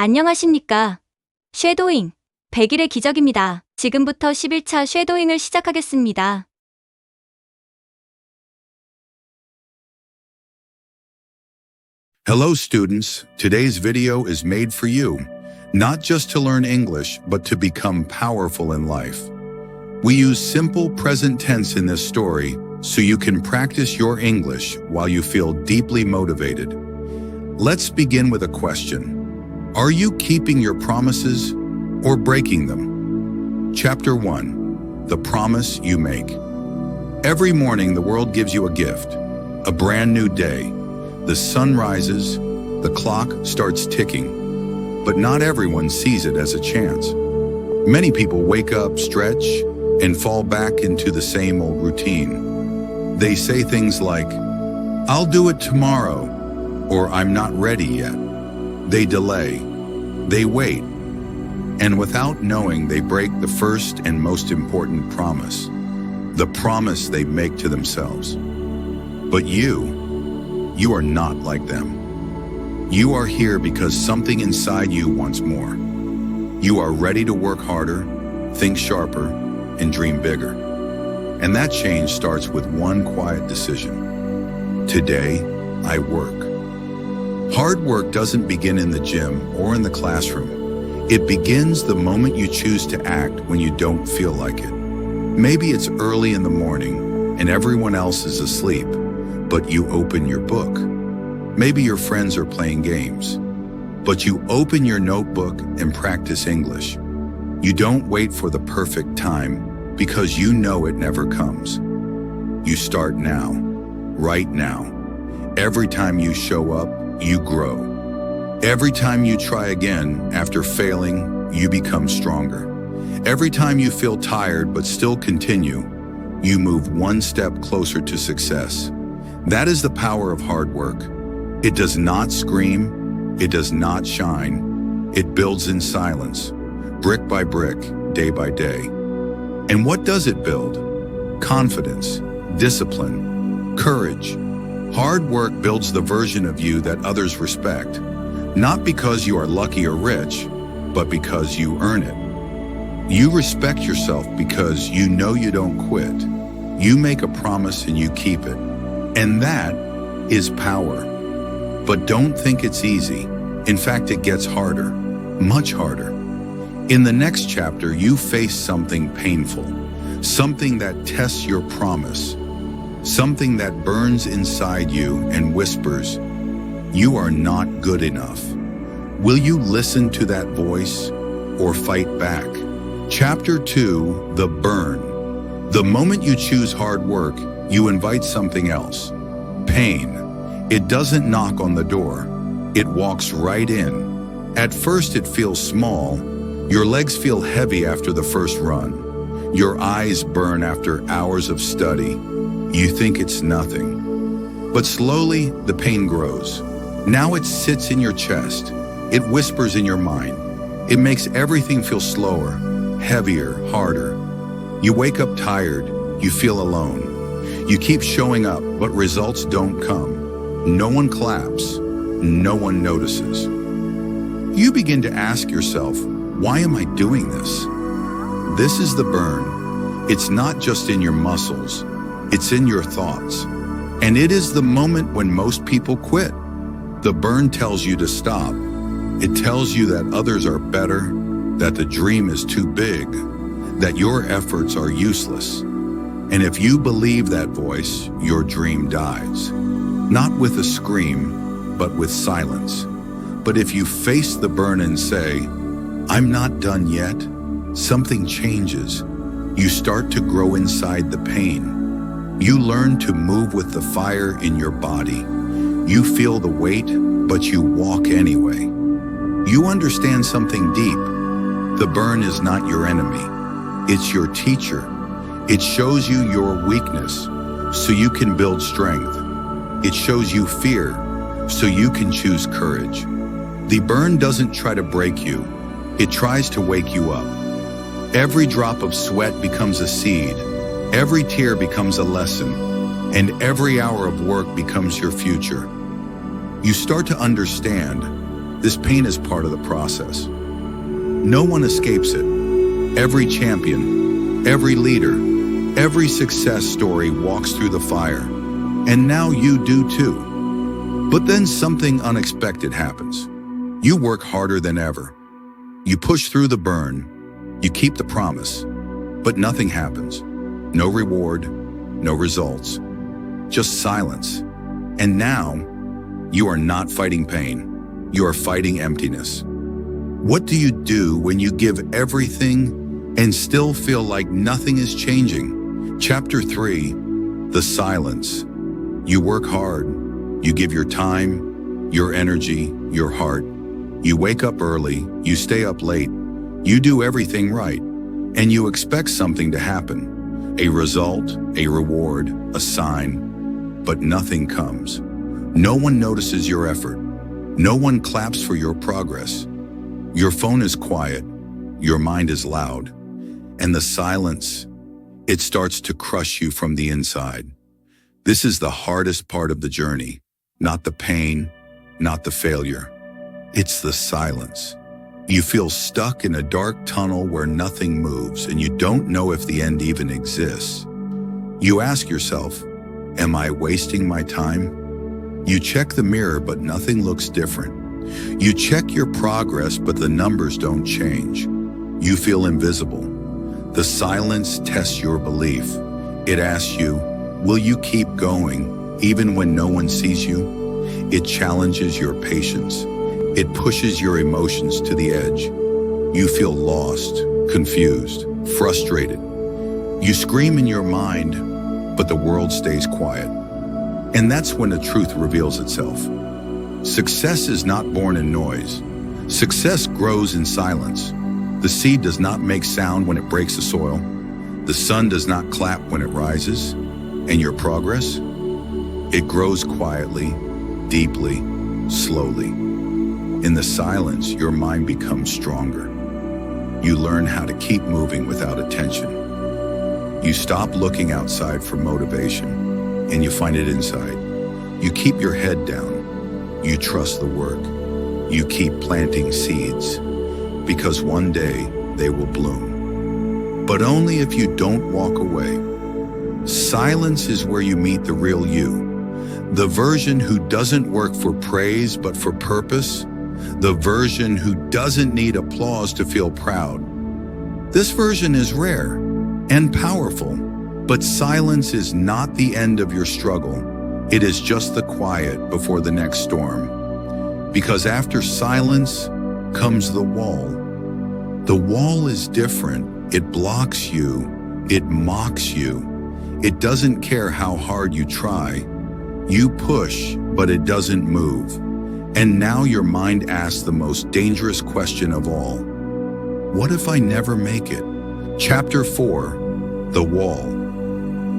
안녕하십니까. 쉐도잉 100일의 기적입니다. 지금부터 11차 쉐도잉을 시작하겠습니다. Hello students, today's video is made for you, not just to learn English, but to become powerful in life. We use simple present tense in this story so you can practice your English while you feel deeply motivated. Let's begin with a question. Are you keeping your promises or breaking them? Chapter 1. The Promise You Make. Every morning the world gives you a gift, a brand new day. The sun rises, the clock starts ticking, but not everyone sees it as a chance. Many people wake up, stretch, and fall back into the same old routine. They say things like, "I'll do it tomorrow," or "I'm not ready yet." They delay, they wait, and without knowing they break the first and most important promise, the promise they make to themselves. But you are not like them. You are here because something inside you wants more. You are ready to work harder, think sharper, and dream bigger. And that change starts with one quiet decision. Today, I work. Hard work doesn't begin in the gym or in the classroom. It begins the moment you choose to act when you don't feel like it. Maybe it's early in the morning and everyone else is asleep, but you open your book. Maybe your friends are playing games, but you open your notebook and practice English. You don't wait for the perfect time because you know it never comes. You start now, right now. Every time you show up, you grow. Every time you try again after failing, you become stronger. Every time you feel tired but still continue, you move one step closer to success. That is the power of hard work. It does not scream, it does not shine. It builds in silence, brick by brick, day by day. And what does it build? Confidence, discipline, courage. Hard work builds the version of you that others respect, not because you are lucky or rich, but because you earn it. You respect yourself because you know you don't quit. You make a promise and you keep it. And that is power. But don't think it's easy. In fact, it gets harder, much harder. In the next chapter, you face something painful, something that tests your promise, something that burns inside you and whispers, "You are not good enough." Will you listen to that voice or fight back? Chapter 2, The Burn. The moment you choose hard work, you invite something else. Pain. It doesn't knock on the door. It walks right in. At first it feels small. Your legs feel heavy after the first run. Your eyes burn after hours of study. You think it's nothing. But slowly, the pain grows. Now it sits in your chest. It whispers in your mind. It makes everything feel slower, heavier, harder. You wake up tired. You feel alone. You keep showing up, but results don't come. No one claps. No one notices. You begin to ask yourself, why am I doing this? This is the burn. It's not just in your muscles. It's in your thoughts. And it is the moment when most people quit. The burn tells you to stop. It tells you that others are better, that the dream is too big, that your efforts are useless. And if you believe that voice, your dream dies. Not with a scream, but with silence. But if you face the burn and say, "I'm not done yet," something changes. You start to grow inside the pain. You learn to move with the fire in your body. You feel the weight, but you walk anyway. You understand something deep. The burn is not your enemy. It's your teacher. It shows you your weakness, so you can build strength. It shows you fear, so you can choose courage. The burn doesn't try to break you. It tries to wake you up. Every drop of sweat becomes a seed. Every tear becomes a lesson. And every hour of work becomes your future. You start to understand This pain is part of the process. No one escapes it. Every champion, every leader, every success story walks through the fire. And now you do too. But then something unexpected happens. You work harder than ever. You push through the burn. You keep the promise. But nothing happens. No reward, no results. Just silence. And now, you are not fighting pain. You are fighting emptiness. What do you do when you give everything and still feel like nothing is changing? Chapter 3, The Silence. You work hard. You give your time, your energy, your heart. You wake up early. You stay up late. You do everything right. And you expect something to happen. A result, a reward, a sign. But nothing comes. No one notices your effort. No one claps for your progress. Your phone is quiet. Your mind is loud. And the silence, it starts to crush you from the inside. This is the hardest part of the journey. Not the pain, not the failure. It's the silence. You feel stuck in a dark tunnel where nothing moves and you don't know if the end even exists. You ask yourself, am I wasting my time? You check the mirror, but nothing looks different. You check your progress, but the numbers don't change. You feel invisible. The silence tests your belief. It asks you, will you keep going even when no one sees you? It challenges your patience. It pushes your emotions to the edge. You feel lost, confused, frustrated. You scream in your mind, but the world stays quiet. And that's when the truth reveals itself. Success is not born in noise. Success grows in silence. The seed does not make sound when it breaks the soil. The sun does not clap when it rises. And your progress? It grows quietly, deeply, slowly. In the silence, your mind becomes stronger. You learn how to keep moving without attention. You stop looking outside for motivation, and you find it inside. You keep your head down. You trust the work. You keep planting seeds, because one day they will bloom. But only if you don't walk away. Silence is where you meet the real you, the version who doesn't work for praise but for purpose, the version who doesn't need applause to feel proud. This version is rare and powerful, but silence is not the end of your struggle. It is just the quiet before the next storm. Because after silence comes the wall. The wall is different. It blocks you. It mocks you. It doesn't care how hard you try. You push, but it doesn't move. And now your mind asks the most dangerous question of all. What if I never make it? Chapter 4, The Wall.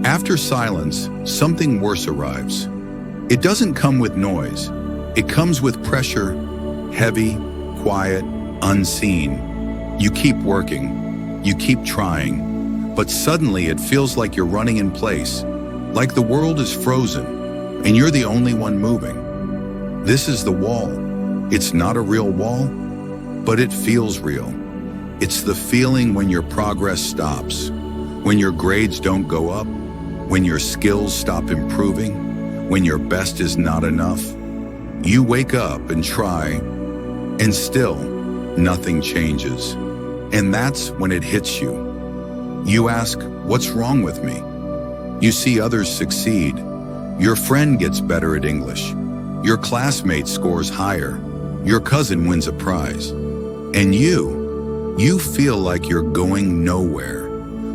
After silence, something worse arrives. It doesn't come with noise. It comes with pressure, heavy, quiet, unseen. You keep working. You keep trying. But suddenly it feels like you're running in place, like the world is frozen, and you're the only one moving. This is the wall. It's not a real wall, but it feels real. It's the feeling when your progress stops, when your grades don't go up, when your skills stop improving, when your best is not enough. You wake up and try, and still nothing changes. And that's when it hits you. You ask, what's wrong with me? You see others succeed. Your friend gets better at English. Your classmate scores higher. Your cousin wins a prize. And you feel like you're going nowhere.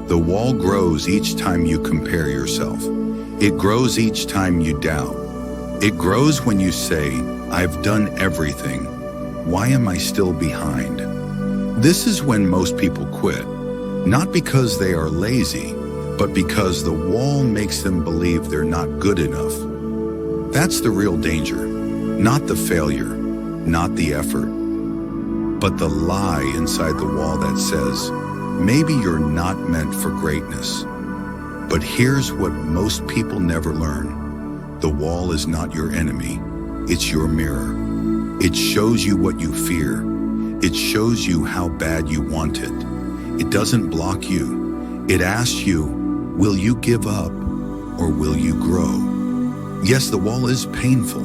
The wall grows each time you compare yourself. It grows each time you doubt. It grows when you say, I've done everything. Why am I still behind? This is when most people quit. Not because they are lazy, but because the wall makes them believe they're not good enough. That's the real danger. Not the failure, not the effort, but the lie inside the wall that says, maybe you're not meant for greatness. But here's what most people never learn. The wall is not your enemy, it's your mirror. It shows you what you fear. It shows you how bad you want it. It doesn't block you. It asks you, will you give up or will you grow? Yes, the wall is painful,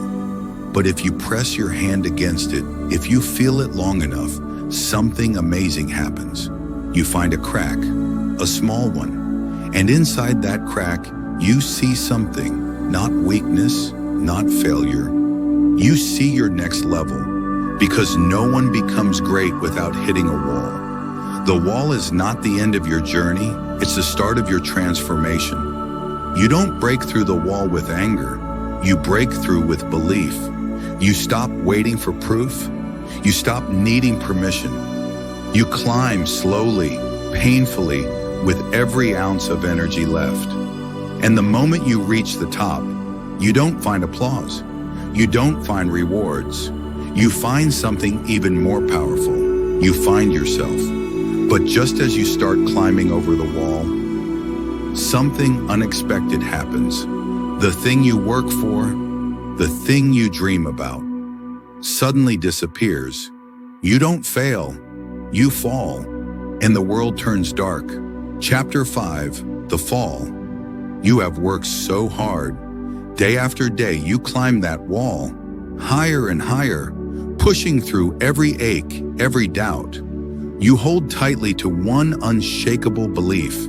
but if you press your hand against it, if you feel it long enough, something amazing happens. You find a crack, a small one, and inside that crack, you see something, not weakness, not failure. You see your next level, because no one becomes great without hitting a wall. The wall is not the end of your journey, it's the start of your transformation. You don't break through the wall with anger, you break through with belief. You stop waiting for proof, you stop needing permission. You climb slowly, painfully, with every ounce of energy left. And the moment you reach the top, you don't find applause, you don't find rewards. You find something even more powerful. You find yourself. But just as you start climbing over the wall, something unexpected happens. The thing you work for, the thing you dream about, suddenly disappears. You don't fail, you fall, and the world turns dark. Chapter 5, The Fall. You have worked so hard. Day after day, you climb that wall, higher and higher, pushing through every ache, every doubt. You hold tightly to one unshakable belief.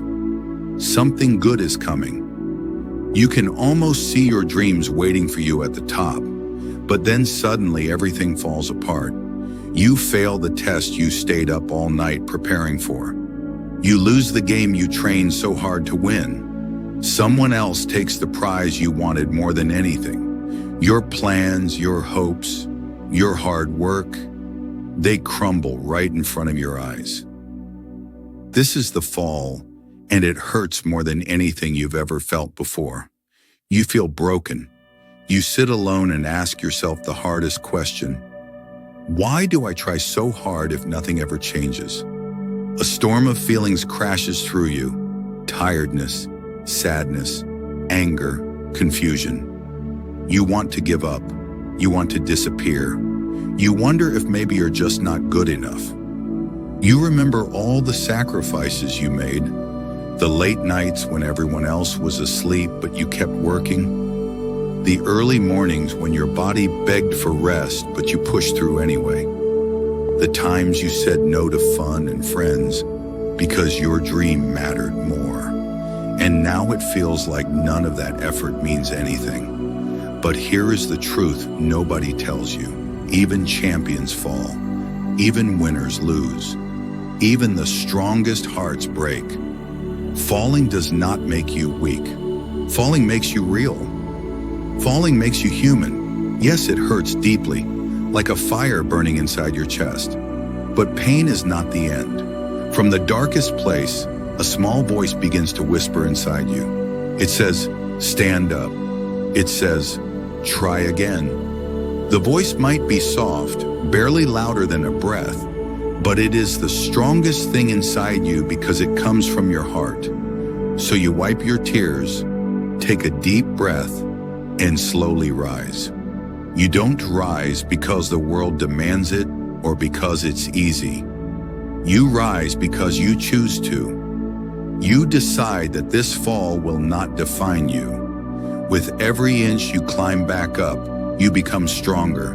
Something good is coming. You can almost see your dreams waiting for you at the top, but then suddenly everything falls apart. You fail the test you stayed up all night preparing for. You lose the game you trained so hard to win. Someone else takes the prize you wanted more than anything. Your plans, your hopes, your hard work, they crumble right in front of your eyes. This is the fall, and it hurts more than anything you've ever felt before. You feel broken. You sit alone and ask yourself the hardest question: why do I try so hard if nothing ever changes? A storm of feelings crashes through you: tiredness, sadness, anger, confusion. You want to give up. You want to disappear. You wonder if maybe you're just not good enough. You remember all the sacrifices you made, the late nights when everyone else was asleep but you kept working, the early mornings when your body begged for rest but you pushed through anyway, the times you said no to fun and friends because your dream mattered more. And now it feels like none of that effort means anything. But here is the truth nobody tells you. Even champions fall. Even winners lose. Even the strongest hearts break. Falling does not make you weak. Falling makes you real. Falling makes you human. Yes, it hurts deeply, like a fire burning inside your chest. But pain is not the end. From the darkest place, a small voice begins to whisper inside you. It says, stand up. It says, try again. The voice might be soft, barely louder than a breath, but it is the strongest thing inside you because it comes from your heart. So you wipe your tears, take a deep breath, and slowly rise. You don't rise because the world demands it or because it's easy. You rise because you choose to. You decide that this fall will not define you. With every inch you climb back up, you become stronger,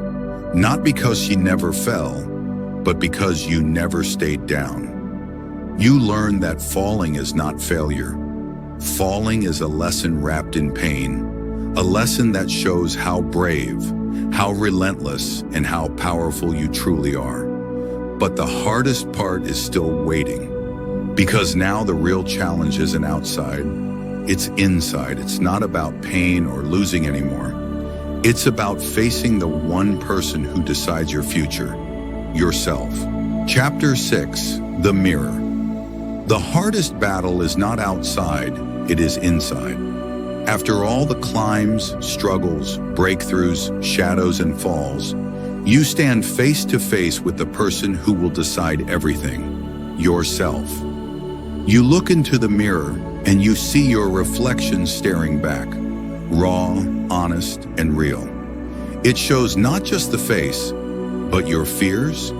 not because you never fell, but because you never stayed down. You learn that falling is not failure. Falling is a lesson wrapped in pain, a lesson that shows how brave, how relentless, and how powerful you truly are. But the hardest part is still waiting, because now the real challenge isn't outside, it's inside. It's not about pain or losing anymore. It's about facing the one person who decides your future, yourself. Chapter 6, The Mirror. The hardest battle is not outside, it is inside. After all the climbs, struggles, breakthroughs, shadows, and falls, you stand face to face with the person who will decide everything, yourself. You look into the mirror and you see your reflection staring back, raw, honest, and real. It shows not just the face, but your fears,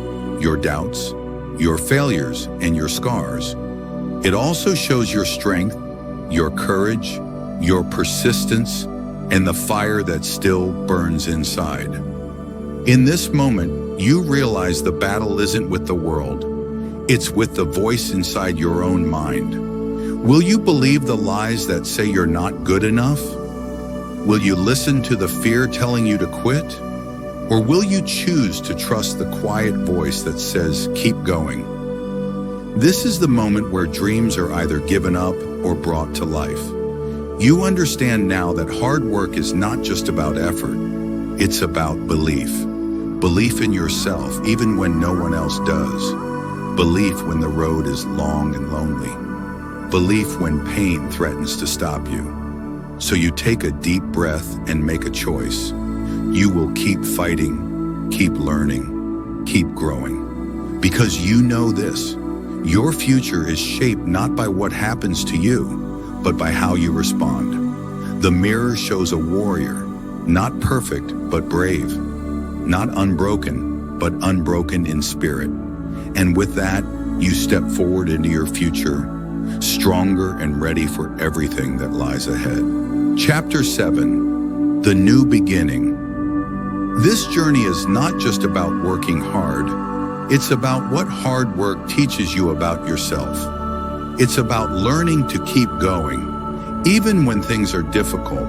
your doubts, your failures, and your scars. It also shows your strength, your courage, your persistence, and the fire that still burns inside. In this moment, you realize the battle isn't with the world. It's with the voice inside your own mind. Will you believe the lies that say you're not good enough? Will you listen to the fear telling you to quit? Or will you choose to trust the quiet voice that says, keep going? This is the moment where dreams are either given up or brought to life. You understand now that hard work is not just about effort. It's about belief. Belief in yourself, even when no one else does. Belief when the road is long and lonely. Belief when pain threatens to stop you. So you take a deep breath and make a choice. You will keep fighting, keep learning, keep growing. Because you know this, your future is shaped not by what happens to you, but by how you respond. The mirror shows a warrior, not perfect, but brave. Not unbroken, but unbroken in spirit. And with that, you step forward into your future, stronger and ready for everything that lies ahead. Chapter 7, The New Beginning. This journey is not just about working hard. It's about what hard work teaches you about yourself. It's about learning to keep going, even when things are difficult.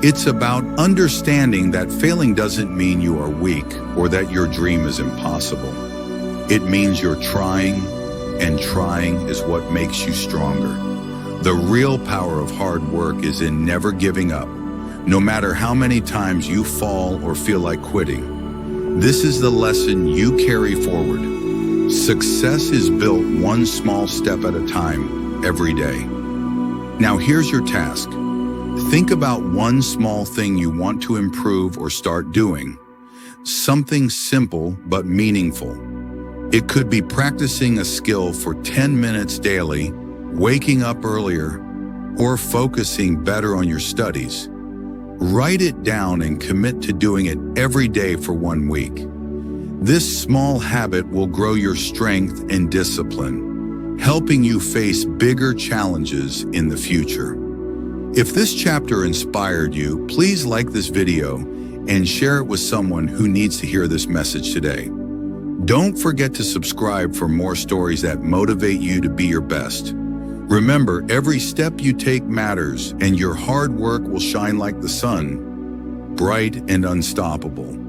It's about understanding that failing doesn't mean you are weak or that your dream is impossible. It means you're trying, and trying is what makes you stronger. The real power of hard work is in never giving up, no matter how many times you fall or feel like quitting. This is the lesson you carry forward. Success is built one small step at a time, every day. Now here's your task. Think about one small thing you want to improve or start doing. Something simple but meaningful. It could be practicing a skill for 10 minutes daily, waking up earlier, or focusing better on your studies. Write it down and commit to doing it every day for 1 week. This small habit will grow your strength and discipline, helping you face bigger challenges in the future. If this chapter inspired you, please like this video and share it with someone who needs to hear this message today. Don't forget to subscribe for more stories that motivate you to be your best. Remember, every step you take matters, and your hard work will shine like the sun, bright and unstoppable.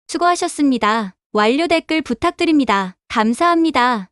수고하셨습니다. 완료 댓글 부탁드립니다. 감사합니다.